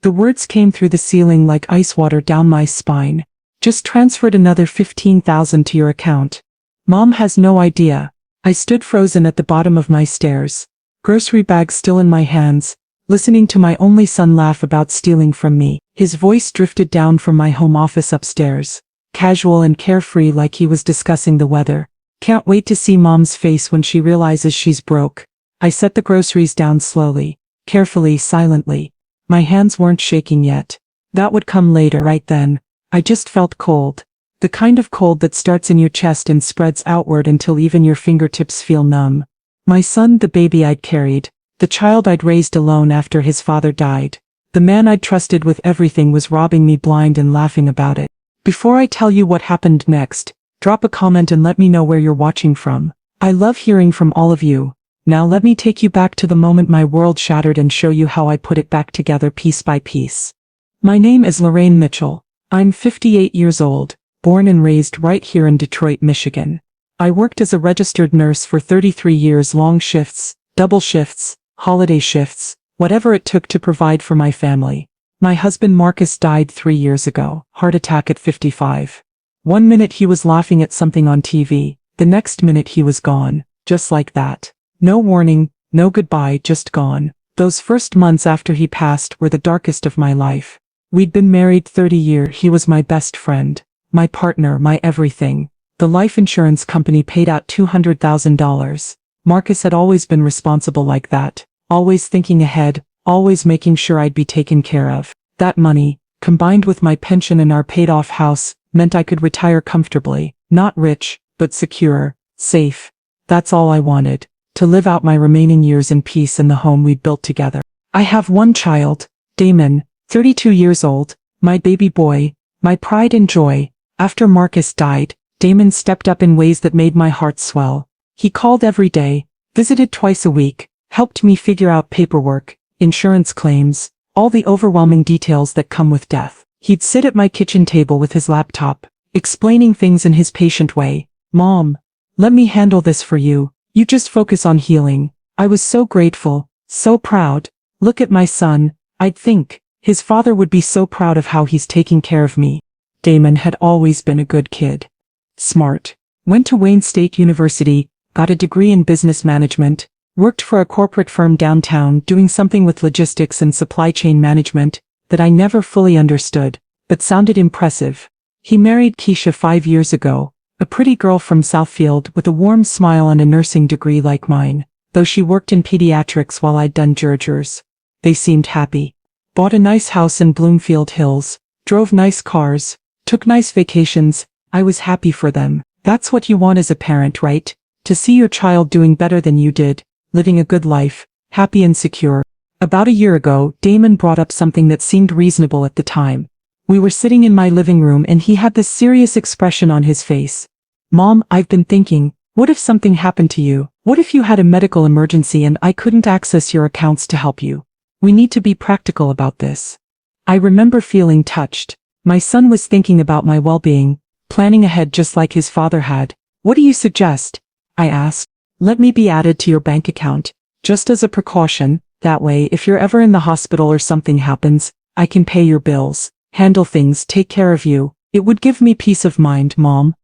The words came through the ceiling like ice water down my spine. Just transferred another $15,000 to your account. Mom has no idea. I stood frozen at the bottom of my stairs, grocery bag still in my hands, listening to my only son laugh about stealing from me. His voice drifted down from my home office upstairs, casual and carefree like he was discussing the weather. Can't wait to see Mom's face when she realizes she's broke. I set the groceries down slowly, carefully, silently. My hands weren't shaking yet. That would come later. Right then, I just felt cold. The kind of cold that starts in your chest and spreads outward until even your fingertips feel numb. My son, the baby I'd carried, the child I'd raised alone after his father died. The man I'd trusted with everything was robbing me blind and laughing about it. Before I tell you what happened next, drop a comment and let me know where you're watching from. I love hearing from all of you. Now let me take you back to the moment my world shattered and show you how I put it back together piece by piece. My name is Lorraine Mitchell. I'm 58 years old, born and raised right here in Detroit, Michigan. I worked as a registered nurse for 33 years, long shifts, double shifts, holiday shifts, whatever it took to provide for my family. My husband Marcus died 3 years ago, heart attack at 55. One minute he was laughing at something on TV, the next minute he was gone, just like that. No warning, no goodbye, just gone. Those first months after he passed were the darkest of my life. We'd been married 30 years, he was my best friend, my partner, my everything. The life insurance company paid out $200,000. Marcus had always been responsible like that, always thinking ahead, always making sure I'd be taken care of. That money, combined with my pension and our paid-off house, meant I could retire comfortably, not rich, but secure, safe. That's all I wanted, to live out my remaining years in peace in the home we'd built together. I have one child, Damon, 32 years old, my baby boy, my pride and joy. After Marcus died, Damon stepped up in ways that made my heart swell. He called every day, visited twice a week, helped me figure out paperwork, insurance claims, all the overwhelming details that come with death. He'd sit at my kitchen table with his laptop, explaining things in his patient way. Mom, let me handle this for you. You just focus on healing. I was so grateful, so proud. Look at my son. I'd think his father would be so proud of how he's taking care of me. Damon had always been a good kid. Smart. Went to Wayne State University, got a degree in business management, worked for a corporate firm downtown doing something with logistics and supply chain management that I never fully understood, but sounded impressive. He married Keisha 5 years ago, a pretty girl from Southfield with a warm smile and a nursing degree like mine, though she worked in pediatrics while I'd done Gergers. They seemed happy. Bought a nice house in Bloomfield Hills, drove nice cars, took nice vacations. I was happy for them. That's what you want as a parent, right? To see your child doing better than you did, living a good life, happy and secure. About a year ago, Damon brought up something that seemed reasonable at the time. We were sitting in my living room and he had this serious expression on his face. Mom, I've been thinking, what if something happened to you? What if you had a medical emergency and I couldn't access your accounts to help you? We need to be practical about this. I remember feeling touched. My son was thinking about my well-being, planning ahead just like his father had. What do you suggest? I asked. Let me be added to your bank account, just as a precaution. That way, if you're ever in the hospital or something happens, I can pay your bills, handle things, take care of you. It would give me peace of mind, Mom.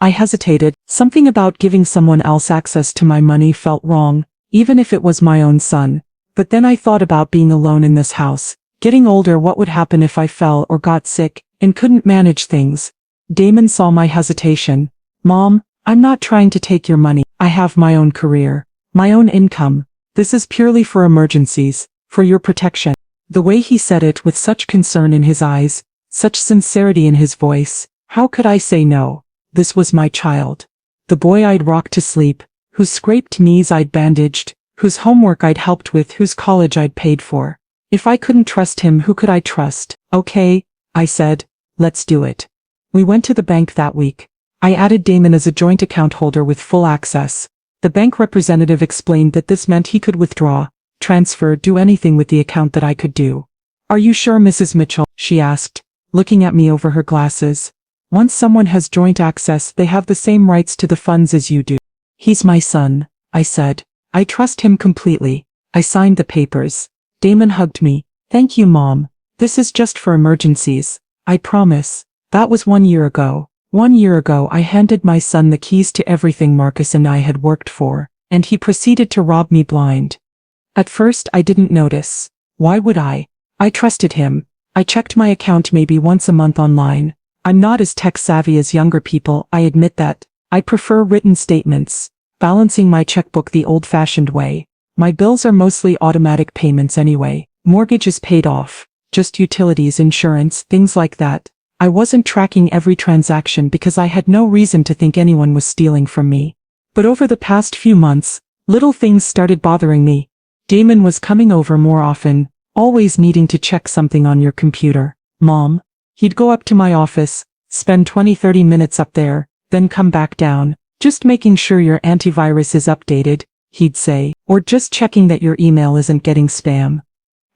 I hesitated. Something about giving someone else access to my money felt wrong, even if it was my own son. But then I thought about being alone in this house, getting older, what would happen if I fell or got sick and couldn't manage things. Damon saw my hesitation. Mom, I'm not trying to take your money. I have my own career, my own income. This is purely for emergencies, for your protection. The way he said it with such concern in his eyes, such sincerity in his voice, how could I say no? This was my child. The boy I'd rocked to sleep, whose scraped knees I'd bandaged, whose homework I'd helped with, whose college I'd paid for. If I couldn't trust him, who could I trust? Okay, I said, let's do it. We went to the bank that week. I added Damon as a joint account holder with full access. The bank representative explained that this meant he could withdraw, transfer, do anything with the account that I could do. Are you sure, Mrs. Mitchell? She asked, looking at me over her glasses. Once someone has joint access, they have the same rights to the funds as you do. He's my son, I said. I trust him completely. I signed the papers. Damon hugged me. Thank you, Mom. This is just for emergencies. I promise. That was 1 year ago. 1 year ago I handed my son the keys to everything Marcus and I had worked for, and he proceeded to rob me blind. At first I didn't notice. Why would I? I trusted him. I checked my account maybe once a month online. I'm not as tech-savvy as younger people, I admit that. I prefer written statements, balancing my checkbook the old-fashioned way. My bills are mostly automatic payments anyway. Mortgage is paid off. Just utilities, insurance, things like that. I wasn't tracking every transaction because I had no reason to think anyone was stealing from me. But over the past few months, little things started bothering me. Damon was coming over more often, always needing to check something on your computer. Mom. He'd go up to my office, spend 20-30 minutes up there, then come back down, just making sure your antivirus is updated, he'd say, or just checking that your email isn't getting spam.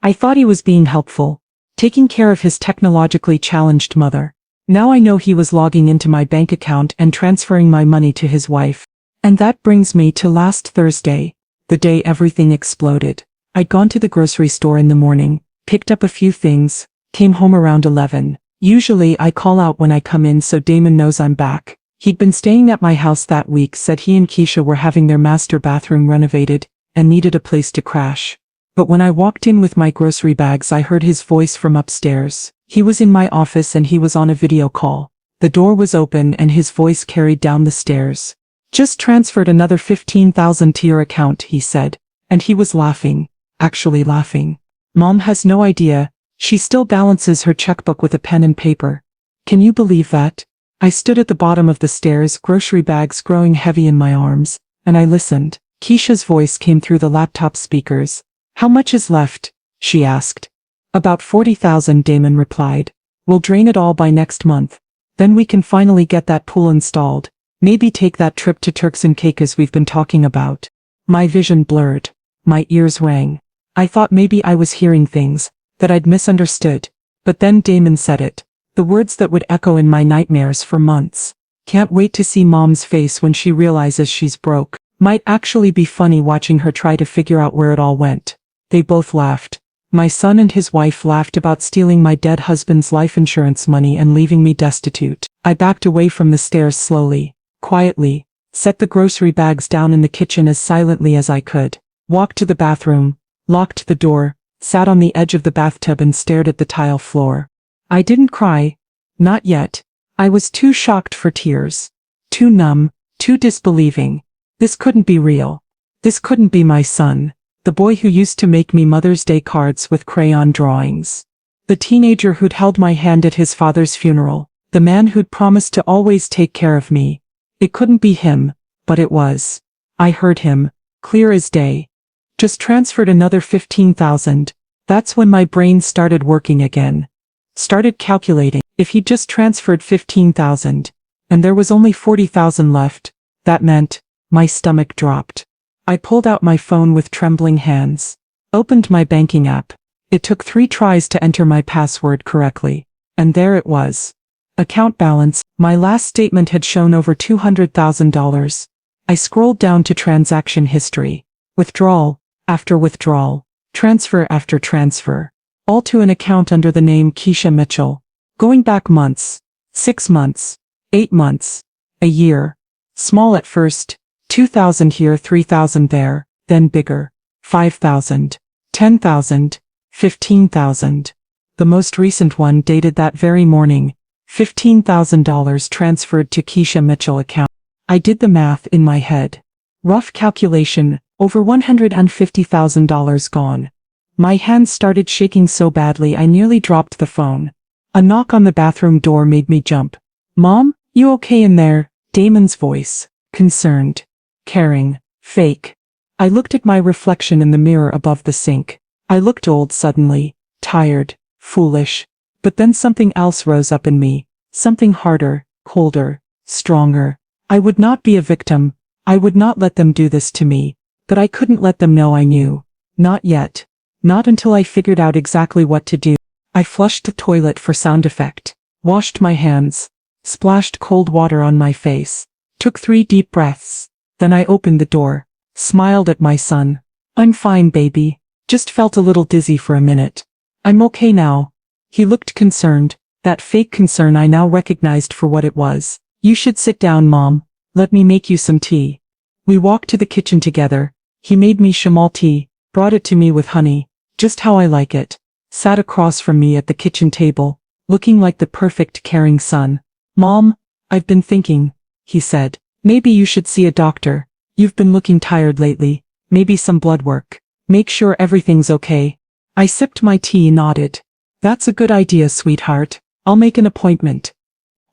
I thought he was being helpful, taking care of his technologically challenged mother. Now I know he was logging into my bank account and transferring my money to his wife. And that brings me to last Thursday, the day everything exploded. I'd gone to the grocery store in the morning, picked up a few things, came home around 11. Usually I call out when I come in so Damon knows I'm back. He'd been staying at my house that week, said he and Keisha were having their master bathroom renovated and needed a place to crash. But when I walked in with my grocery bags I heard his voice from upstairs. He was in my office and he was on a video call. The door was open and his voice carried down the stairs. Just transferred another $15,000 to your account, he said. And he was laughing. Actually laughing. Mom has no idea. She still balances her checkbook with a pen and paper. Can you believe that? I stood at the bottom of the stairs, grocery bags growing heavy in my arms, and I listened. Keisha's voice came through the laptop speakers. How much is left? She asked. About 40,000, Damon replied. We'll drain it all by next month. Then we can finally get that pool installed. Maybe take that trip to Turks and Caicos we've been talking about. My vision blurred. My ears rang. I thought maybe I was hearing things that I'd misunderstood. But then Damon said it. The words that would echo in my nightmares for months. Can't wait to see Mom's face when she realizes she's broke. Might actually be funny watching her try to figure out where it all went. They both laughed. My son and his wife laughed about stealing my dead husband's life insurance money and leaving me destitute. I backed away from the stairs slowly, quietly, set the grocery bags down in the kitchen as silently as I could, walked to the bathroom, locked the door, sat on the edge of the bathtub and stared at the tile floor. I didn't cry. Not yet. I was too shocked for tears. Too numb, too disbelieving. This couldn't be real. This couldn't be my son. The boy who used to make me Mother's Day cards with crayon drawings. The teenager who'd held my hand at his father's funeral. The man who'd promised to always take care of me. It couldn't be him, but it was. I heard him, clear as day. Just transferred another 15,000. That's when my brain started working again. Started calculating. If he'd just transferred 15,000, and there was only 40,000 left, that meant, my stomach dropped. I pulled out my phone with trembling hands. Opened my banking app. It took 3 tries to enter my password correctly. And there it was. Account balance. My last statement had shown over $200,000. I scrolled down to transaction history. Withdrawal after withdrawal. Transfer after transfer. All to an account under the name Keisha Mitchell. Going back months. 6 months. 8 months. A year. Small at first. 2,000 here, 3,000 there, then bigger. 5,000. 10,000. 15,000. The most recent one dated that very morning. $15,000 transferred to Keisha Mitchell account. I did the math in my head. Rough calculation, over $150,000 gone. My hands started shaking so badly I nearly dropped the phone. A knock on the bathroom door made me jump. Mom, you okay in there? Damon's voice. Concerned. Caring. Fake. I looked at my reflection in the mirror above the sink. I looked old suddenly. Tired. Foolish. But then something else rose up in me. Something harder, colder, stronger. I would not be a victim. I would not let them do this to me. But I couldn't let them know I knew. Not yet. Not until I figured out exactly what to do. I flushed the toilet for sound effect. Washed my hands. Splashed cold water on my face. Took 3 deep breaths. Then I opened the door. Smiled at my son. I'm fine, baby. Just felt a little dizzy for a minute. I'm okay now. He looked concerned, that fake concern I now recognized for what it was. You should sit down, Mom. Let me make you some tea. We walked to the kitchen together. He made me chamomile tea, brought it to me with honey, just how I like it. Sat across from me at the kitchen table, looking like the perfect caring son. Mom, I've been thinking, he said. Maybe you should see a doctor. You've been looking tired lately. Maybe some blood work. Make sure everything's okay. I sipped my tea and nodded. That's a good idea, sweetheart. I'll make an appointment.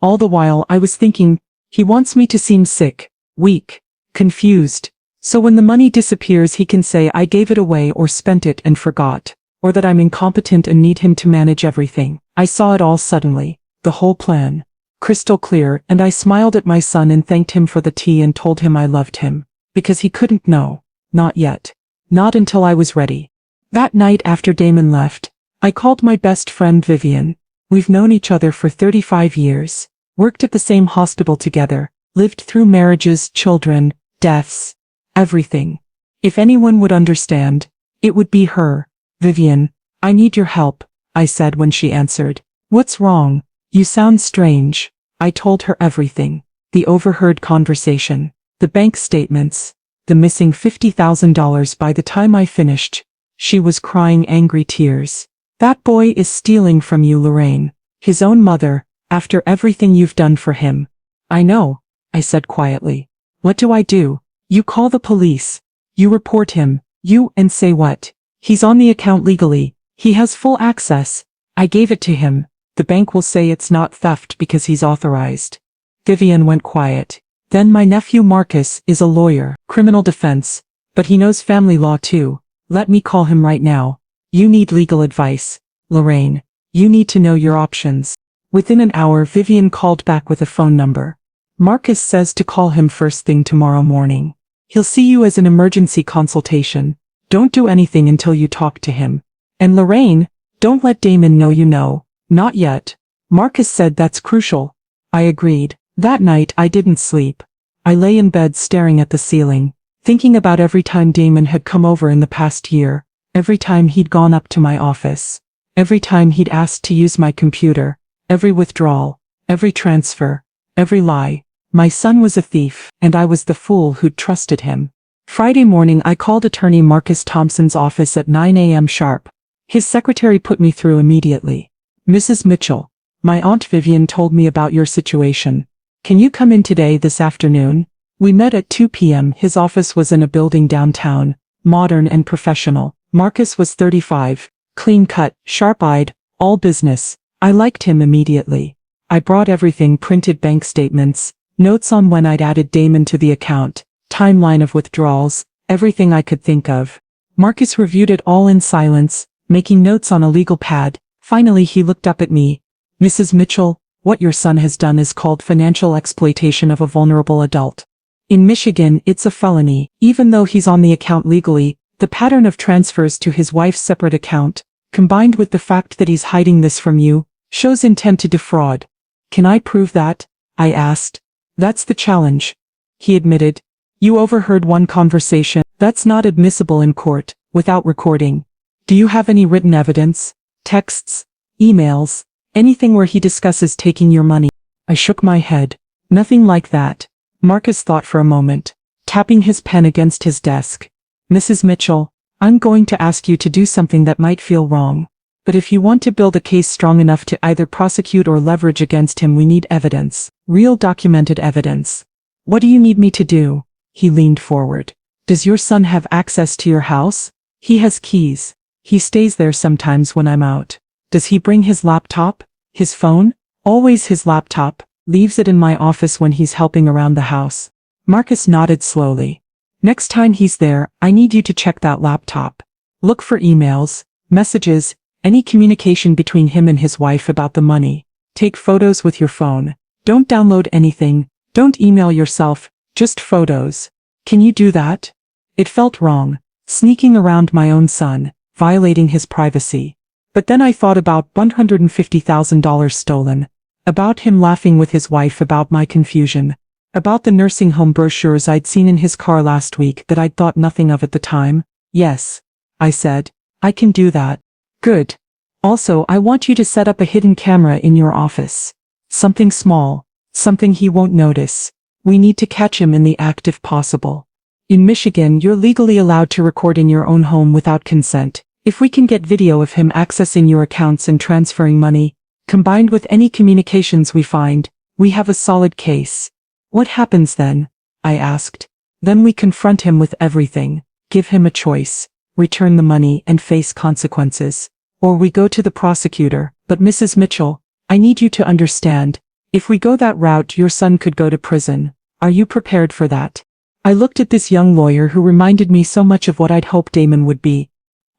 All the while I was thinking, he wants me to seem sick, weak, confused. So when the money disappears he can say I gave it away or spent it and forgot, or that I'm incompetent and need him to manage everything. I saw it all suddenly, the whole plan, crystal clear, and I smiled at my son and thanked him for the tea and told him I loved him, because he couldn't know, not yet, not until I was ready. That night after Damon left, I called my best friend Vivian. We've known each other for 35 years, worked at the same hospital together, lived through marriages, children, deaths, everything. If anyone would understand, it would be her. Vivian, I need your help, I said when she answered. What's wrong? You sound strange. I told her everything. The overheard conversation, the bank statements, the missing $50,000 by the time I finished. She was crying angry tears. That boy is stealing from you, Lorraine. His own mother, after everything you've done for him. I know, I said quietly. What do I do? You call the police. You report him. And say what? He's on the account legally. He has full access. I gave it to him. The bank will say it's not theft because he's authorized. Vivian went quiet. Then my nephew Marcus is a lawyer, criminal defense, but he knows family law too. Let me call him right now. You need legal advice, Lorraine. You need to know your options. Within an hour Vivian called back with a phone number. Marcus says to call him first thing tomorrow morning. He'll see you as an emergency consultation. Don't do anything until you talk to him. And Lorraine, don't let Damon know you know. Not yet. Marcus said that's crucial. I agreed. That night I didn't sleep. I lay in bed staring at the ceiling, thinking about every time Damon had come over in the past year, every time he'd gone up to my office, every time he'd asked to use my computer, every withdrawal, every transfer, every lie. My son was a thief, and I was the fool who'd trusted him. Friday morning I called attorney Marcus Thompson's office at 9 a.m. sharp. His secretary put me through immediately. Mrs. Mitchell, my Aunt Vivian told me about your situation. Can you come in today this afternoon? We met at 2 p.m. His office was in a building downtown, modern and professional. Marcus was 35, clean-cut, sharp-eyed, all business. I liked him immediately. I brought everything: printed bank statements, notes on when I'd added Damon to the account, timeline of withdrawals, everything I could think of. Marcus reviewed it all in silence, making notes on a legal pad. Finally he looked up at me. Mrs. Mitchell, what your son has done is called financial exploitation of a vulnerable adult. In Michigan, it's a felony. Even though he's on the account legally, the pattern of transfers to his wife's separate account, combined with the fact that he's hiding this from you, shows intent to defraud. Can I prove that? I asked. That's the challenge. He admitted. You overheard one conversation. That's not admissible in court, without recording. Do you have any written evidence? Texts? Emails? Anything where he discusses taking your money? I shook my head. Nothing like that. Marcus thought for a moment, tapping his pen against his desk. Mrs. Mitchell, I'm going to ask you to do something that might feel wrong. But if you want to build a case strong enough to either prosecute or leverage against him, we need evidence. Real documented evidence. What do you need me to do? He leaned forward. Does your son have access to your house? He has keys. He stays there sometimes when I'm out. Does he bring his laptop? His phone? Always his laptop. Leaves it in my office when he's helping around the house. Marcus nodded slowly. Next time he's there, I need you to check that laptop. Look for emails, messages, any communication between him and his wife about the money. Take photos with your phone. Don't download anything. Don't email yourself, just photos. Can you do that? It felt wrong, sneaking around my own son, violating his privacy. But then I thought about $150,000 stolen, about him laughing with his wife about my confusion, about the nursing home brochures I'd seen in his car last week that I'd thought nothing of at the time. Yes, I said, I can do that. Good. Also, I want you to set up a hidden camera in your office. Something small, something he won't notice. We need to catch him in the act if possible. In Michigan, you're legally allowed to record in your own home without consent. If we can get video of him accessing your accounts and transferring money, combined with any communications we find, we have a solid case. What happens then? I asked. Then we confront him with everything, give him a choice, return the money and face consequences. Or we go to the prosecutor. But Mrs. Mitchell, I need you to understand, if we go that route, your son could go to prison. Are you prepared for that? I looked at this young lawyer who reminded me so much of what I'd hoped Damon would be.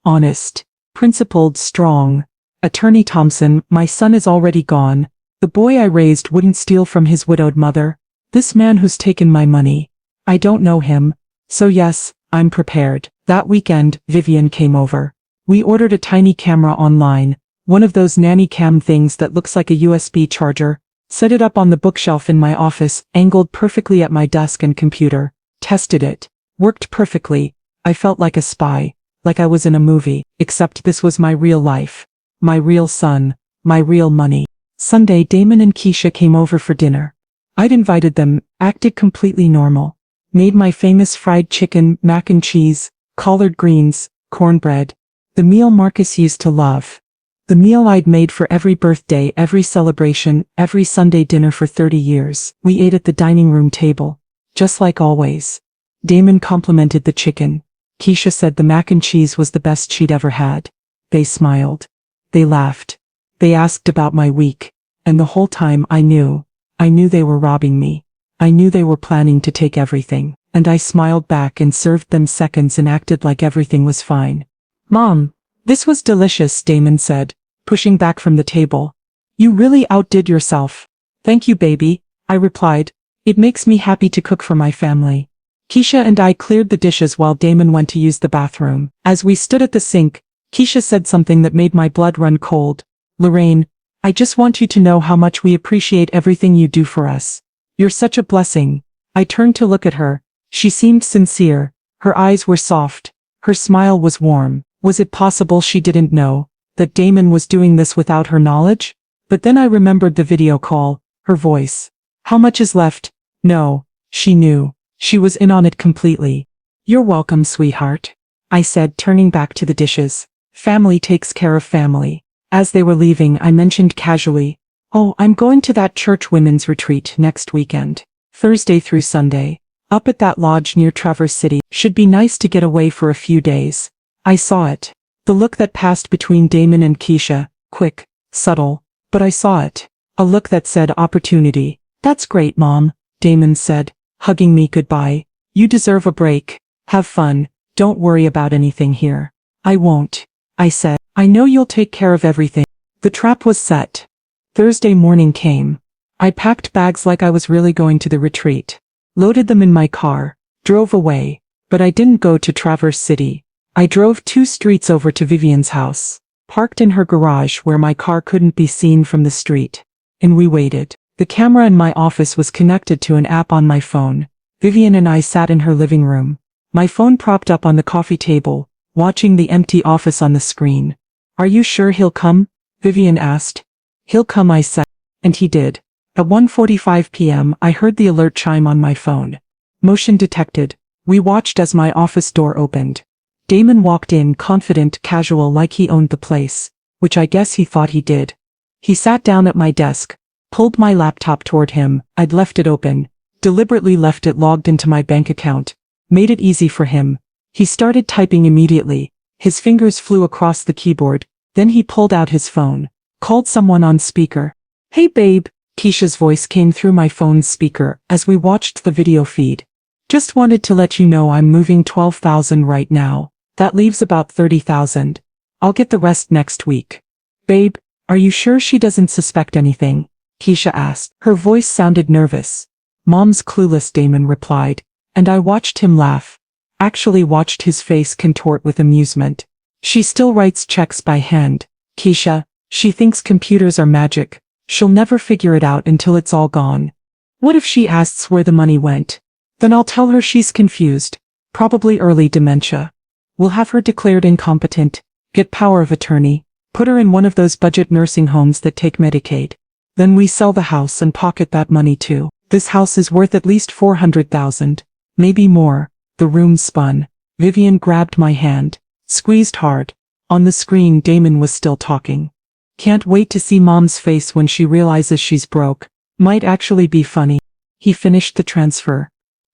Honest, principled, strong. Attorney Thompson, my son is already gone. The boy I raised wouldn't steal from his widowed mother. This man who's taken my money. I don't know him. So yes, I'm prepared. That weekend, Vivian came over. We ordered a tiny camera online, one of those nanny cam things that looks like a USB charger, set it up on the bookshelf in my office, angled perfectly at my desk and computer, tested it. Worked perfectly. I felt like a spy, like I was in a movie, except this was my real life. My real son, my real money. Sunday, Damon and Keisha came over for dinner. I'd invited them, acted completely normal. Made my famous fried chicken, mac and cheese, collard greens, cornbread. The meal Marcus used to love. The meal I'd made for every birthday, every celebration, every Sunday dinner for 30 years. We ate at the dining room table. Just like always. Damon complimented the chicken. Keisha said the mac and cheese was the best she'd ever had. They smiled. They laughed. They asked about my week. And the whole time I knew they were robbing me. I knew they were planning to take everything. And I smiled back and served them seconds and acted like everything was fine. Mom, this was delicious, Damon said, pushing back from the table. You really outdid yourself. Thank you, baby, I replied. It makes me happy to cook for my family. Keisha and I cleared the dishes while Damon went to use the bathroom. As we stood at the sink, Keisha said something that made my blood run cold. Lorraine, I just want you to know how much we appreciate everything you do for us. You're such a blessing. I turned to look at her. She seemed sincere. Her eyes were soft. Her smile was warm. Was it possible she didn't know that Damon was doing this without her knowledge? But then I remembered the video call, her voice. How much is left? No, she knew. She was in on it completely. You're welcome, sweetheart, I said, turning back to the dishes. Family takes care of family. As they were leaving, I mentioned casually, oh, I'm going to that church women's retreat next weekend, Thursday through Sunday, up at that lodge near Traverse City. Should be nice to get away for a few days. I saw it. The look that passed between Damon and Keisha, quick, subtle, but I saw it. A look that said opportunity. That's great, Mom, Damon said, hugging me goodbye. You deserve a break. Have fun. Don't worry about anything here. I won't, I said. I know you'll take care of everything. The trap was set. Thursday morning came. I packed bags like I was really going to the retreat. Loaded them in my car. Drove away. But I didn't go to Traverse City. I drove 2 streets over to Vivian's house. Parked in her garage where my car couldn't be seen from the street. And we waited. The camera in my office was connected to an app on my phone. Vivian and I sat in her living room. My phone propped up on the coffee table, watching the empty office on the screen. Are you sure he'll come? Vivian asked. He'll come, I said. And he did. At 1:45 p.m. I heard the alert chime on my phone. Motion detected. We watched as my office door opened. Damon walked in, confident, casual, like he owned the place, which I guess he thought he did. He sat down at my desk, pulled my laptop toward him. I'd left it open, deliberately left it logged into my bank account, made it easy for him. He started typing immediately. His fingers flew across the keyboard. Then he pulled out his phone, called someone on speaker. Hey babe, Keisha's voice came through my phone's speaker as we watched the video feed. Just wanted to let you know I'm moving 12,000 right now. That leaves about 30,000. I'll get the rest next week. Babe, are you sure she doesn't suspect anything? Keisha asked. Her voice sounded nervous. Mom's clueless, Damon replied, and I watched him laugh. Actually watched his face contort with amusement. She still writes checks by hand. Keisha, she thinks computers are magic. She'll never figure it out until it's all gone. What if she asks where the money went? Then I'll tell her she's confused. Probably early dementia. We'll have her declared incompetent, get power of attorney, Put her in one of those budget nursing homes that take Medicaid. Then we sell the house and pocket that money too. This house is worth at least 400,000. Maybe more. The room spun. Vivian grabbed my hand. Squeezed hard. On the screen Damon was still talking. Can't wait to see Mom's face when she realizes she's broke. Might actually be funny. He finished the transfer.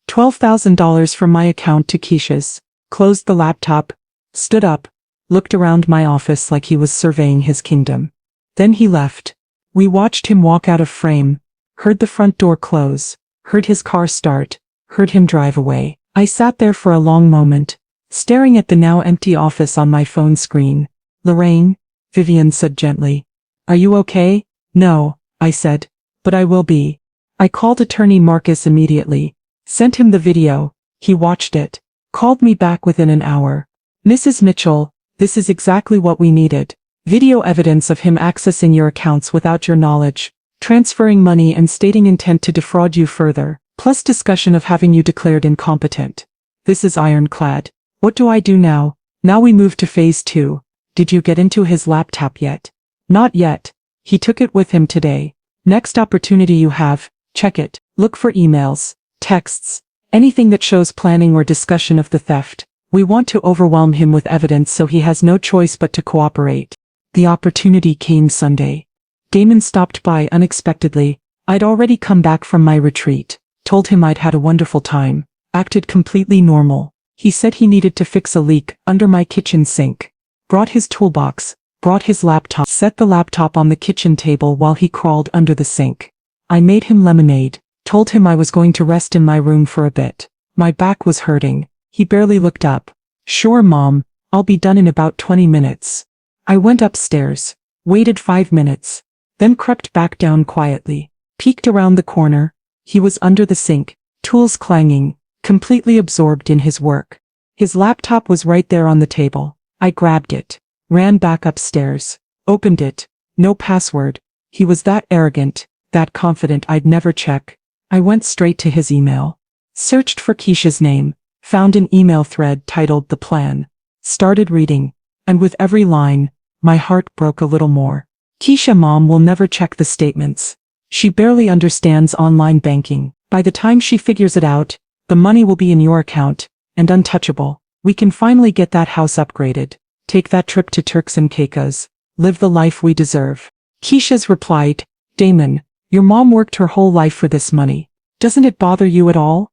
$12,000 from my account to Keisha's. Closed the laptop. Stood up. Looked around my office like he was surveying his kingdom. Then he left. We watched him walk out of frame. Heard the front door close. Heard his car start. Heard him drive away. I sat there for a long moment, staring at the now empty office on my phone screen. Lorraine, Vivian said gently. Are you okay? No, I said. But I will be. I called attorney Marcus immediately. Sent him the video. He watched it. Called me back within an hour. Mrs. Mitchell, this is exactly what we needed. Video evidence of him accessing your accounts without your knowledge, transferring money and stating intent to defraud you further, plus discussion of having you declared incompetent. This is ironclad. What do I do now? Now we move to phase 2. Did you get into his laptop yet? Not yet. He took it with him today. Next opportunity you have, check it. Look for emails, texts, anything that shows planning or discussion of the theft. We want to overwhelm him with evidence so he has no choice but to cooperate. The opportunity came Sunday. Damon stopped by unexpectedly. I'd already come back from my retreat. Told him I'd had a wonderful time. Acted completely normal. He said he needed to fix a leak under my kitchen sink. Brought his toolbox. Brought his laptop. Set the laptop on the kitchen table while he crawled under the sink. I made him lemonade. Told him I was going to rest in my room for a bit. My back was hurting. He barely looked up. Sure, Mom. I'll be done in about 20 minutes. I went upstairs. Waited 5 minutes. Then crept back down quietly. Peeked around the corner. He was under the sink, tools clanging, completely absorbed in his work. His laptop was right there on the table. I grabbed it. Ran back upstairs. Opened it. No password. He was that arrogant, that confident I'd never check. I went straight to his email. Searched for Keisha's name. Found an email thread titled The Plan. Started reading. And with every line, my heart broke a little more. Keisha, Mom will never check the statements. She barely understands online banking. By the time she figures it out, the money will be in your account, and untouchable. We can finally get that house upgraded. Take that trip to Turks and Caicos. Live the life we deserve. Keisha's replied, Damon, your mom worked her whole life for this money. Doesn't it bother you at all?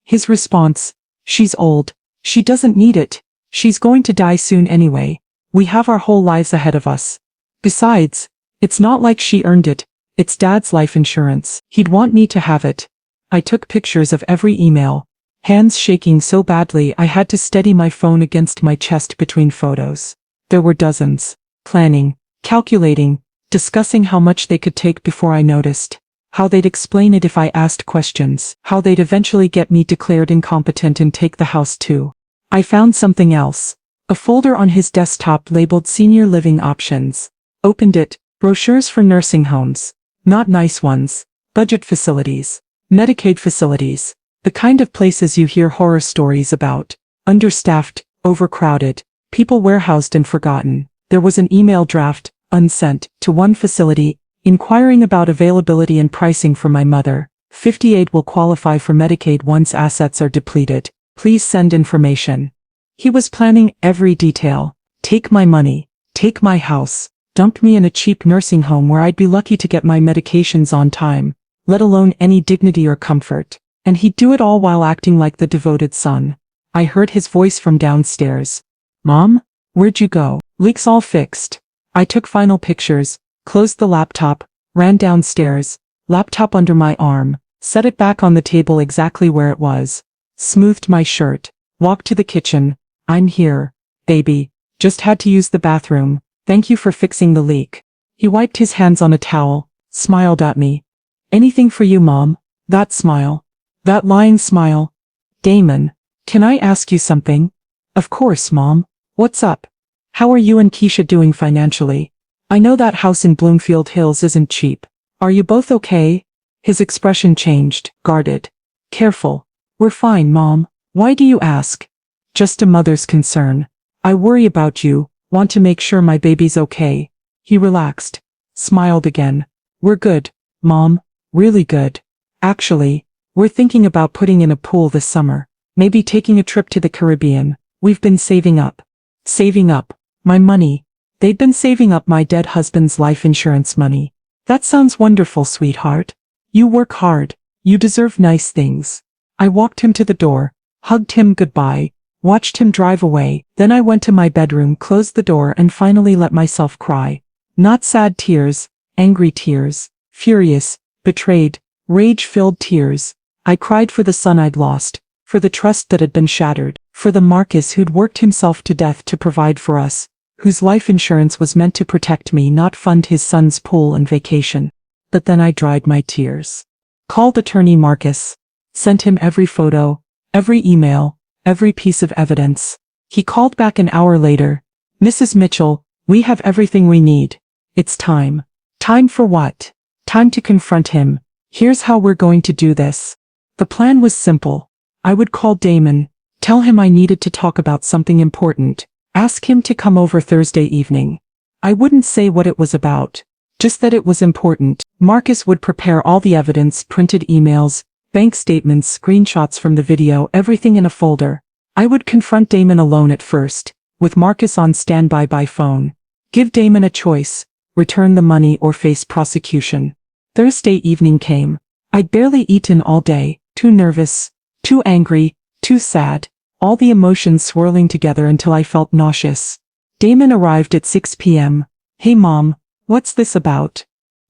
His response, she's old. She doesn't need it. She's going to die soon anyway. We have our whole lives ahead of us. Besides, it's not like she earned it. It's Dad's life insurance. He'd want me to have it. I took pictures of every email, hands shaking so badly I had to steady my phone against my chest between photos. There were dozens. Planning, calculating, discussing how much they could take before I noticed. How they'd explain it if I asked questions. How they'd eventually get me declared incompetent and take the house too. I found something else. A folder on his desktop labeled Senior Living Options. Opened it. Brochures for nursing homes. Not nice ones. Budget facilities. Medicaid facilities. The kind of places you hear horror stories about. Understaffed, overcrowded, people warehoused and forgotten. There was an email draft, unsent, to one facility, inquiring about availability and pricing for my mother. 58 will qualify for Medicaid once assets are depleted. Please send information. He was planning every detail. Take my money. Take my house. Dump me in a cheap nursing home where I'd be lucky to get my medications on time, let alone any dignity or comfort. And he'd do it all while acting like the devoted son. I heard his voice from downstairs. Mom? Where'd you go? Leaks all fixed. I took final pictures, closed the laptop, ran downstairs, laptop under my arm, set it back on the table exactly where it was, smoothed my shirt, walked to the kitchen. I'm here, baby. Just had to use the bathroom. Thank you for fixing the leak. He wiped his hands on a towel, smiled at me. Anything for you, Mom. That smile. That lying smile. Damon, can I ask you something? Of course, Mom. What's up? How are you and Keisha doing financially? I know that house in Bloomfield Hills isn't cheap. Are you both okay? His expression changed, guarded. Careful. We're fine, Mom. Why do you ask? Just a mother's concern. I worry about you, Want to make sure my baby's okay. He relaxed, smiled again. We're good, Mom, really good. Actually, we're thinking about putting in a pool this summer. Maybe taking a trip to the Caribbean. We've been saving up. Saving up. My money. They'd been saving up my dead husband's life insurance money. That sounds wonderful, sweetheart. You work hard. You deserve nice things. I walked him to the door, hugged him goodbye, watched him drive away. Then I went to my bedroom, closed the door, and finally let myself cry. Not sad tears, angry tears, furious, betrayed, rage-filled tears. I cried for the son I'd lost, for the trust that had been shattered, for the Marcus who'd worked himself to death to provide for us, whose life insurance was meant to protect me, not fund his son's pool and vacation. But then I dried my tears. Called attorney Marcus. Sent him every photo, every email, every piece of evidence. He called back an hour later. Mrs. Mitchell, we have everything we need. It's time. Time for what? Time to confront him. Here's how we're going to do this. The plan was simple. I would call Damon, tell him I needed to talk about something important, ask him to come over Thursday evening. I wouldn't say what it was about, just that it was important. Marcus would prepare all the evidence, printed emails, bank statements, screenshots from the video, everything in a folder. I would confront Damon alone at first, with Marcus on standby by phone. Give Damon a choice, return the money or face prosecution. Thursday evening came. I'd barely eaten all day, too nervous, too angry, too sad, all the emotions swirling together until I felt nauseous. Damon arrived at 6 p.m. Hey Mom, what's this about?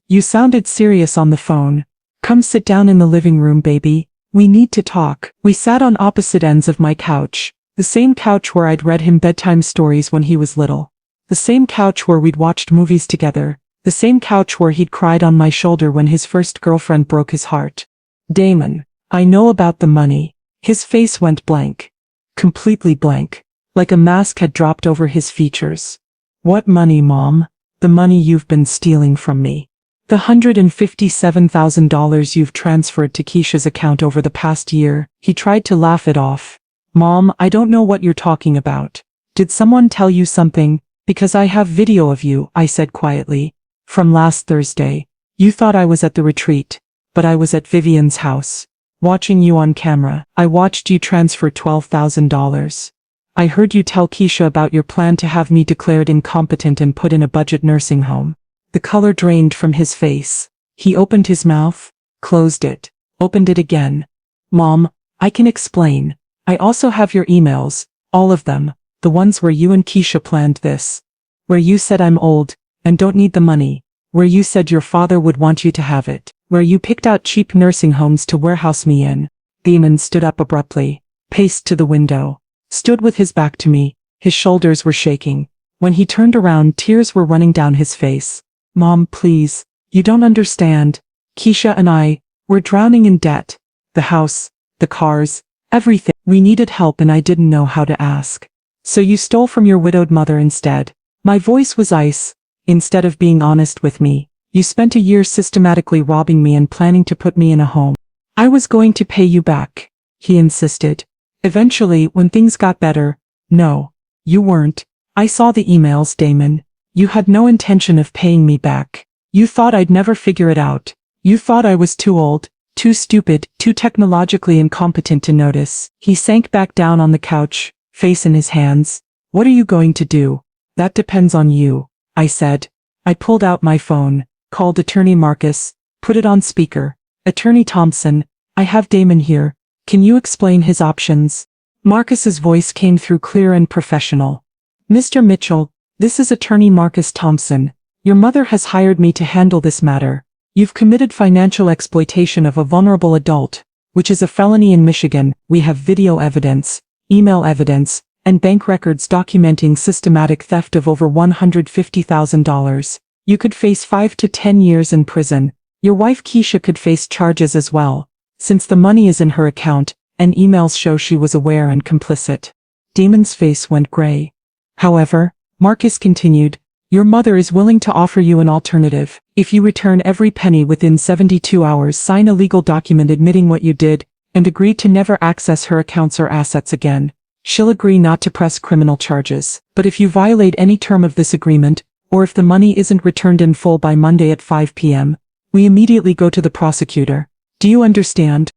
You sounded serious on the phone. Come sit down in the living room, baby. We need to talk. We sat on opposite ends of my couch, the same couch where I'd read him bedtime stories when he was little, the same couch where we'd watched movies together, the same couch where he'd cried on my shoulder when his first girlfriend broke his heart. Damon, I know about the money. His face went blank. Completely blank. Like a mask had dropped over his features. What money, Mom? The money you've been stealing from me. The $157,000 you've transferred to Keisha's account over the past year. He tried to laugh it off. Mom, I don't know what you're talking about. Did someone tell you something? Because I have video of you, I said quietly. From last Thursday. You thought I was at the retreat, but I was at Vivian's house. Watching you on camera. I watched you transfer $12,000. I heard you tell Keisha about your plan to have me declared incompetent and put in a budget nursing home. The color drained from his face. He opened his mouth, closed it, opened it again. Mom, I can explain. I also have your emails, all of them, the ones where you and Keisha planned this. Where you said I'm old, and don't need the money. Where you said your father would want you to have it. Where you picked out cheap nursing homes to warehouse me in. Damon stood up abruptly, paced to the window, stood with his back to me, his shoulders were shaking. When he turned around, tears were running down his face. Mom, please, you don't understand. Keisha and I, we're drowning in debt. The house, the cars, everything. We needed help and I didn't know how to ask. So you stole from your widowed mother instead. My voice was ice. Instead of being honest with me, you spent a year systematically robbing me and planning to put me in a home. I was going to pay you back, he insisted. Eventually, when things got better. No, you weren't. I saw the emails, Damon. You had no intention of paying me back. You thought I'd never figure it out. You thought I was too old, too stupid, too technologically incompetent to notice. He sank back down on the couch, face in his hands. What are you going to do? That depends on you, I said. I pulled out my phone, called attorney Marcus, put it on speaker. Attorney Thompson, I have Damon here. Can you explain his options? Marcus's voice came through clear and professional. Mr. Mitchell, this is attorney Marcus Thompson. Your mother has hired me to handle this matter. You've committed financial exploitation of a vulnerable adult, which is a felony in Michigan. We have video evidence, email evidence, and bank records documenting systematic theft of over $150,000. You could face 5 to 10 years in prison. Your wife Keisha could face charges as well, since the money is in her account, and emails show she was aware and complicit. Damon's face went gray. However, Marcus continued, your mother is willing to offer you an alternative. If you return every penny within 72 hours, sign a legal document admitting what you did, and agree to never access her accounts or assets again, She'll agree not to press criminal charges. But if you violate any term of this agreement, or if the money isn't returned in full by Monday at 5 p.m., we immediately go to the prosecutor. Do you understand?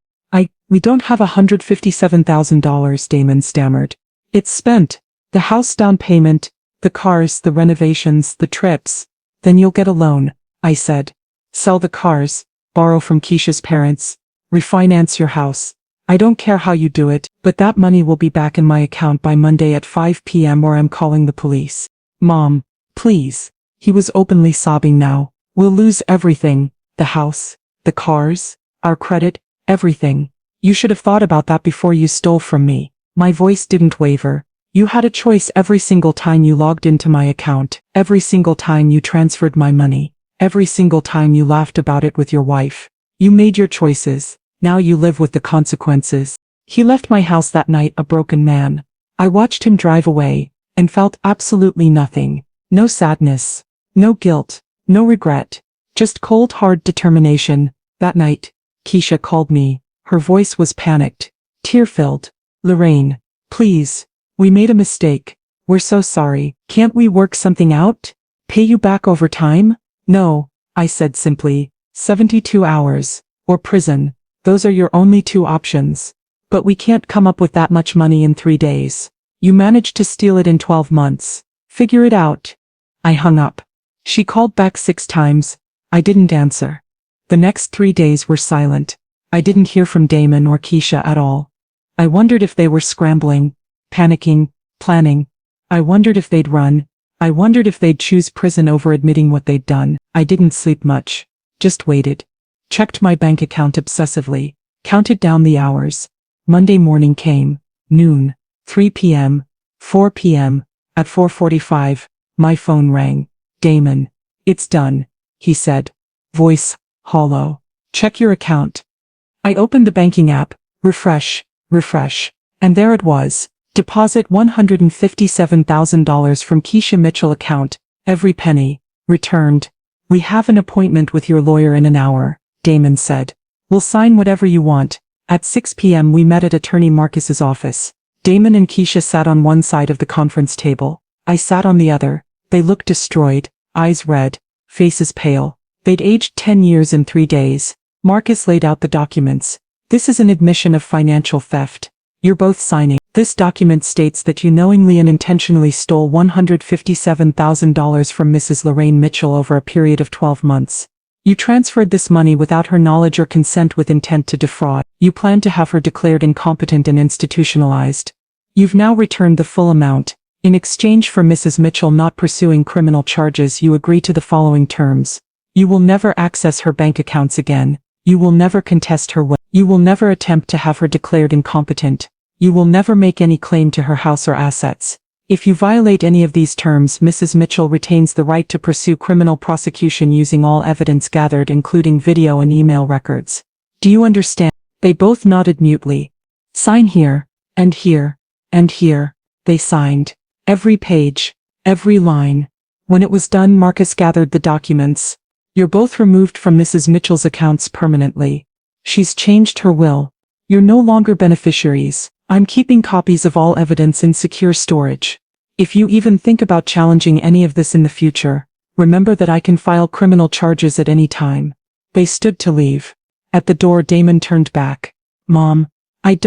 We don't have $157,000, Damon stammered. It's spent. The house down payment, the cars, the renovations, the trips. Then you'll get a loan, I said. Sell the cars, borrow from Keisha's parents, refinance your house. I don't care how you do it, but that money will be back in my account by Monday at 5 p.m. or I'm calling the police. Mom, please. He was openly sobbing now. We'll lose everything. The house, the cars, our credit, everything. You should have thought about that before you stole from me. My voice didn't waver. You had a choice every single time you logged into my account, every single time you transferred my money, every single time you laughed about it with your wife. You made your choices. Now you live with the consequences. He left my house that night a broken man. I watched him drive away, and felt absolutely nothing. No sadness, no guilt, no regret. Just cold hard determination. That night, Keisha called me. Her voice was panicked, tear-filled. Lorraine, please. We made a mistake. We're so sorry. Can't we work something out? Pay you back over time? No, I said simply. 72 hours. Or prison. Those are your only two options. But we can't come up with that much money in 3 days. You managed to steal it in 12 months. Figure it out. I hung up. She called back 6 times. I didn't answer. The next 3 days were silent. I didn't hear from Damon or Keisha at all. I wondered if they were scrambling, panicking, planning. I wondered if they'd run. I wondered if they'd choose prison over admitting what they'd done. I didn't sleep much. Just waited. Checked my bank account obsessively. Counted down the hours. Monday morning came. Noon. 3 p.m. 4 p.m. At 4:45, my phone rang. Damon. It's done, he said. Voice hollow. Check your account. I opened the banking app, refresh, and there it was. Deposit $157,000 from Keisha Mitchell account, every penny, returned. We have an appointment with your lawyer in an hour, Damon said. We'll sign whatever you want. At 6 p.m. we met at Attorney Marcus's office. Damon and Keisha sat on one side of the conference table. I sat on the other. They looked destroyed, eyes red, faces pale. They'd aged 10 years in 3 days. Marcus laid out the documents. This is an admission of financial theft. You're both signing. This document states that you knowingly and intentionally stole $157,000 from Mrs. Lorraine Mitchell over a period of 12 months. You transferred this money without her knowledge or consent with intent to defraud. You plan to have her declared incompetent and institutionalized. You've now returned the full amount. In exchange for Mrs. Mitchell not pursuing criminal charges, you agree to the following terms. You will never access her bank accounts again. You will never contest her will. You will never attempt to have her declared incompetent. You will never make any claim to her house or assets. If you violate any of these terms, Mrs. Mitchell retains the right to pursue criminal prosecution using all evidence gathered, including video and email records. Do you understand? They both nodded mutely. Sign here, and here, and here. They signed. Every page, every line. When it was done, Marcus gathered the documents. You're both removed from Mrs. Mitchell's accounts permanently. She's changed her will. You're no longer beneficiaries. I'm keeping copies of all evidence in secure storage. If you even think about challenging any of this in the future, remember that I can file criminal charges at any time. They stood to leave. At the door, Damon turned back. Mom, I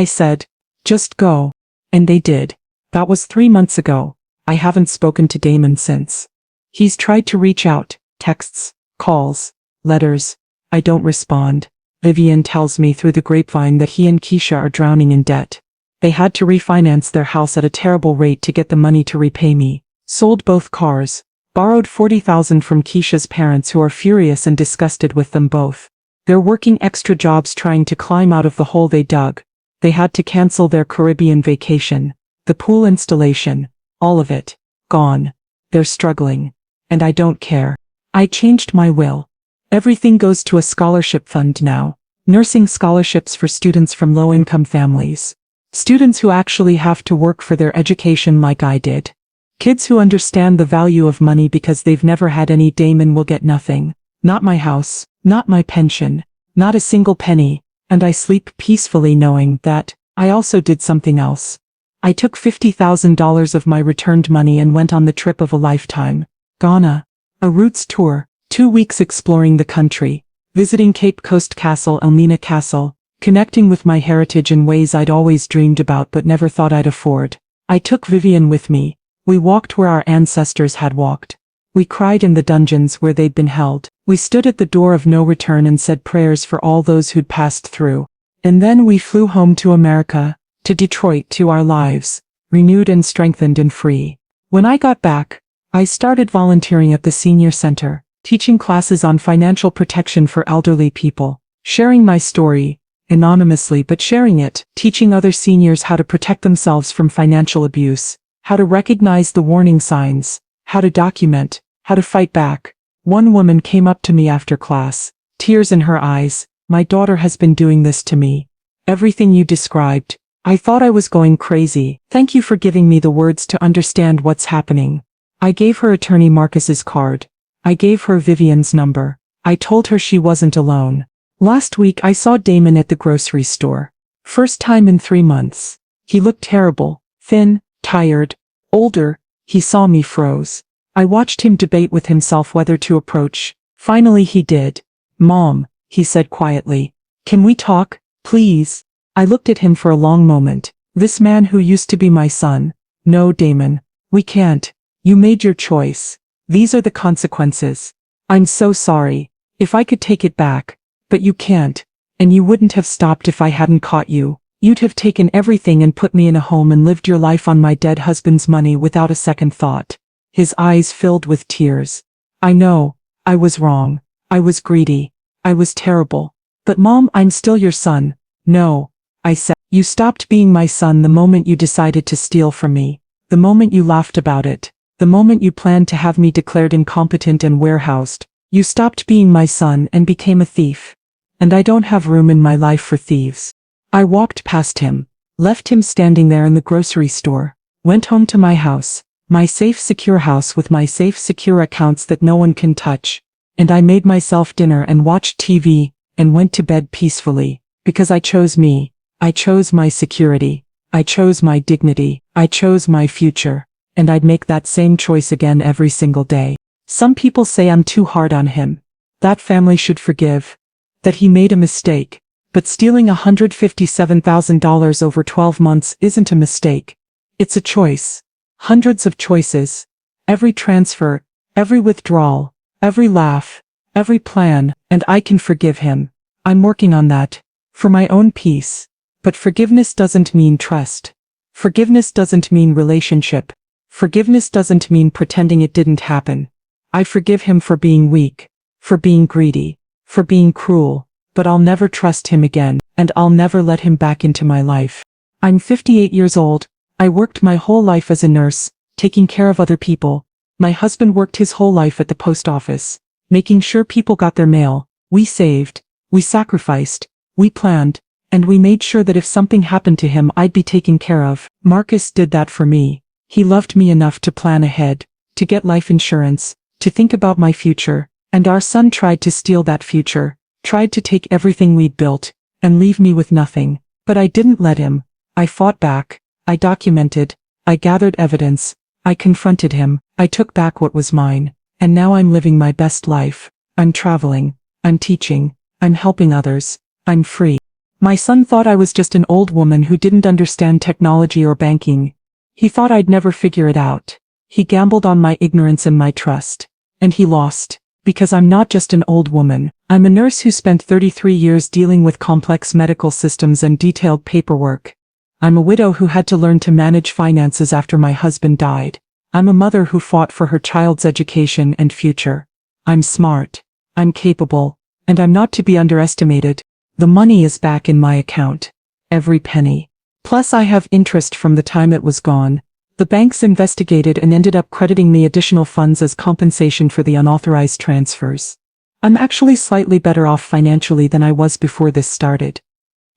said. Just go. And they did. That was 3 months ago. I haven't spoken to Damon since. He's tried to reach out. Texts, calls, letters. I don't respond. Vivian tells me through the grapevine that he and Keisha are drowning in debt. They had to refinance their house at a terrible rate to get the money to repay me. Sold both cars. Borrowed $40,000 from Keisha's parents, who are furious and disgusted with them both. They're working extra jobs trying to climb out of the hole they dug. They had to cancel their Caribbean vacation. The pool installation. All of it. Gone. They're struggling. And I don't care. I changed my will. Everything goes to a scholarship fund now. Nursing scholarships for students from low-income families. Students who actually have to work for their education like I did. Kids who understand the value of money because they've never had any. Damon will get nothing. Not my house, not my pension, not a single penny, and I sleep peacefully knowing that I also did something else. I took $50,000 of my returned money and went on the trip of a lifetime. Ghana. A roots tour, 2 weeks exploring the country, visiting Cape Coast Castle, Elmina Castle, connecting with my heritage in ways I'd always dreamed about but never thought I'd afford. I took Vivian with me. We walked where our ancestors had walked. We cried in the dungeons where they'd been held. We stood at the door of no return and said prayers for all those who'd passed through. And then we flew home to America, to Detroit, to our lives, renewed and strengthened and free. When I got back, I started volunteering at the senior center, teaching classes on financial protection for elderly people, sharing my story, anonymously but sharing it, teaching other seniors how to protect themselves from financial abuse, how to recognize the warning signs, how to document, how to fight back. One woman came up to me after class, tears in her eyes. My daughter has been doing this to me. Everything you described. I thought I was going crazy. Thank you for giving me the words to understand what's happening. I gave her attorney Marcus's card. I gave her Vivian's number. I told her she wasn't alone. Last week I saw Damon at the grocery store. First time in 3 months. He looked terrible, thin, tired, older. He saw me, froze. I watched him debate with himself whether to approach. Finally he did. Mom, he said quietly. Can we talk, please? I looked at him for a long moment. This man who used to be my son. No, Damon. We can't. You made your choice. These are the consequences. I'm so sorry. If I could take it back. But you can't. And you wouldn't have stopped if I hadn't caught you. You'd have taken everything and put me in a home and lived your life on my dead husband's money without a second thought. His eyes filled with tears. I know. I was wrong. I was greedy. I was terrible. But Mom, I'm still your son. No. I said. You stopped being my son the moment you decided to steal from me. The moment you laughed about it. The moment you planned to have me declared incompetent and warehoused. You stopped being my son and became a thief. And I don't have room in my life for thieves. I walked past him, left him standing there in the grocery store, went home to my house, my safe secure house with my safe secure accounts that no one can touch, and I made myself dinner and watched TV, and went to bed peacefully, because I chose me, I chose my security, I chose my dignity, I chose my future, and I'd make that same choice again every single day. Some people say I'm too hard on him. That family should forgive. That he made a mistake. But stealing $157,000 over 12 months isn't a mistake. It's a choice. Hundreds of choices. Every transfer, every withdrawal, every laugh, every plan, and I can forgive him. I'm working on that. For my own peace. But forgiveness doesn't mean trust. Forgiveness doesn't mean relationship. Forgiveness doesn't mean pretending it didn't happen. I forgive him for being weak, for being greedy, for being cruel, but I'll never trust him again, and I'll never let him back into my life. I'm 58 years old. I worked my whole life as a nurse, taking care of other people. My husband worked his whole life at the post office, making sure people got their mail. We saved, we sacrificed, we planned, and we made sure that if something happened to him I'd be taken care of. Marcus did that for me. He loved me enough to plan ahead, to get life insurance, to think about my future. And our son tried to steal that future, tried to take everything we'd built, and leave me with nothing. But I didn't let him. I fought back. I documented. I gathered evidence. I confronted him. I took back what was mine. And now I'm living my best life. I'm traveling. I'm teaching. I'm helping others. I'm free. My son thought I was just an old woman who didn't understand technology or banking. He thought I'd never figure it out. He gambled on my ignorance and my trust. And he lost. Because I'm not just an old woman. I'm a nurse who spent 33 years dealing with complex medical systems and detailed paperwork. I'm a widow who had to learn to manage finances after my husband died. I'm a mother who fought for her child's education and future. I'm smart. I'm capable. And I'm not to be underestimated. The money is back in my account. Every penny. Plus I have interest from the time it was gone. The banks investigated and ended up crediting me additional funds as compensation for the unauthorized transfers. I'm actually slightly better off financially than I was before this started.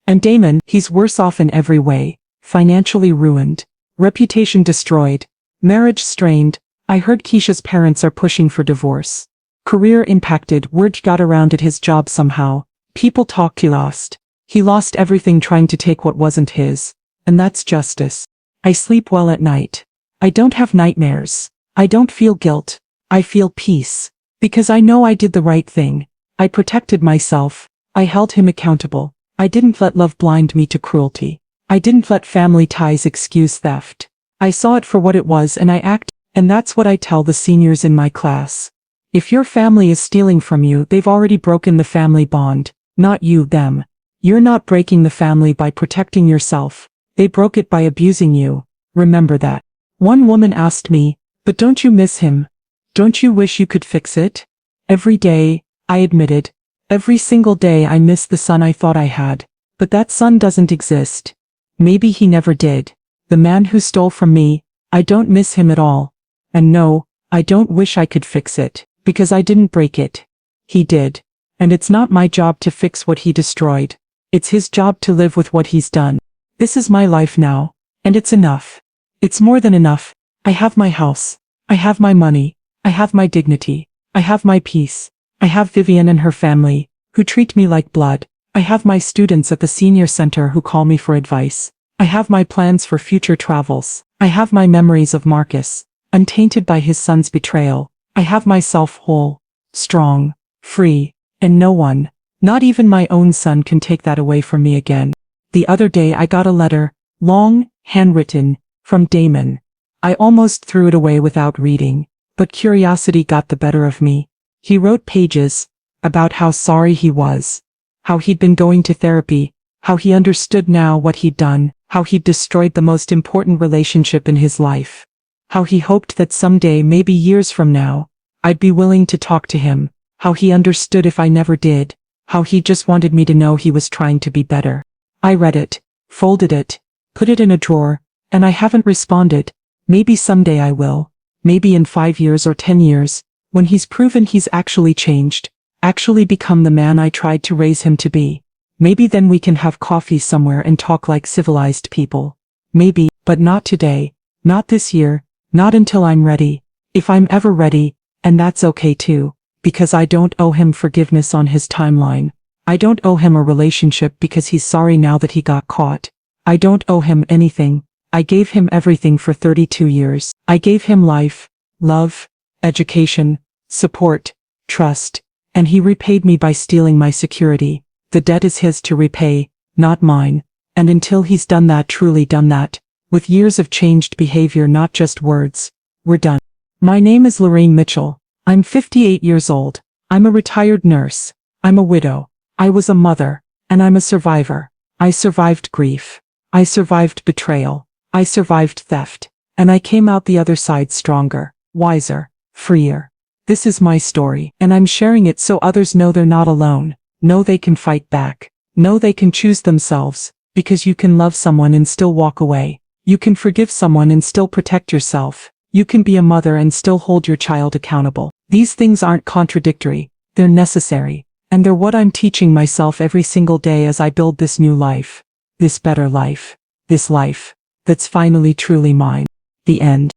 And Damon, he's worse off in every way. Financially ruined. Reputation destroyed. Marriage strained. I heard Keisha's parents are pushing for divorce. Career impacted. Word got around at his job somehow. People talk he lost. He lost everything trying to take what wasn't his. And that's justice. I sleep well at night. I don't have nightmares. I don't feel guilt. I feel peace. Because I know I did the right thing. I protected myself. I held him accountable. I didn't let love blind me to cruelty. I didn't let family ties excuse theft. I saw it for what it was and I acted. And that's what I tell the seniors in my class. If your family is stealing from you, they've already broken the family bond, not you, them. You're not breaking the family by protecting yourself. They broke it by abusing you. Remember that. One woman asked me, but don't you miss him? Don't you wish you could fix it? Every day, I admitted. Every single day I miss the son I thought I had. But that son doesn't exist. Maybe he never did. The man who stole from me, I don't miss him at all. And no, I don't wish I could fix it, because I didn't break it. He did. And it's not my job to fix what he destroyed. It's his job to live with what he's done. This is my life now. And it's enough. It's more than enough. I have my house. I have my money. I have my dignity. I have my peace. I have Vivian and her family, who treat me like blood. I have my students at the senior center who call me for advice. I have my plans for future travels. I have my memories of Marcus, untainted by his son's betrayal. I have myself whole, strong, free, and no one, not even my own son, can take that away from me again. The other day I got a letter, long, handwritten, from Damon. I almost threw it away without reading, but curiosity got the better of me. He wrote pages about how sorry he was, how he'd been going to therapy, how he understood now what he'd done, how he'd destroyed the most important relationship in his life. How he hoped that someday, maybe years from now, I'd be willing to talk to him, how he understood if I never did, how he just wanted me to know he was trying to be better. I read it, folded it, put it in a drawer, and I haven't responded. Maybe someday I will, maybe in 5 years or 10 years, when he's proven he's actually changed, actually become the man I tried to raise him to be. Maybe then we can have coffee somewhere and talk like civilized people. Maybe, but not today, not this year. Not until I'm ready, if I'm ever ready, and that's okay too, because I don't owe him forgiveness on his timeline. I don't owe him a relationship because he's sorry now that he got caught. I don't owe him anything. I gave him everything for 32 years. I gave him life, love, education, support, trust, and he repaid me by stealing my security. The debt is his to repay, not mine, and until he's done that, truly done that, with years of changed behavior, not just words, we're done. My name is Lorraine Mitchell. I'm 58 years old. I'm a retired nurse. I'm a widow. I was a mother. And I'm a survivor. I survived grief. I survived betrayal. I survived theft. And I came out the other side stronger, wiser, freer. This is my story, and I'm sharing it so others know they're not alone. Know they can fight back. Know they can choose themselves, because you can love someone and still walk away. You can forgive someone and still protect yourself. You can be a mother and still hold your child accountable. These things aren't contradictory, they're necessary. And they're what I'm teaching myself every single day as I build this new life. This better life. This life that's finally truly mine. The end.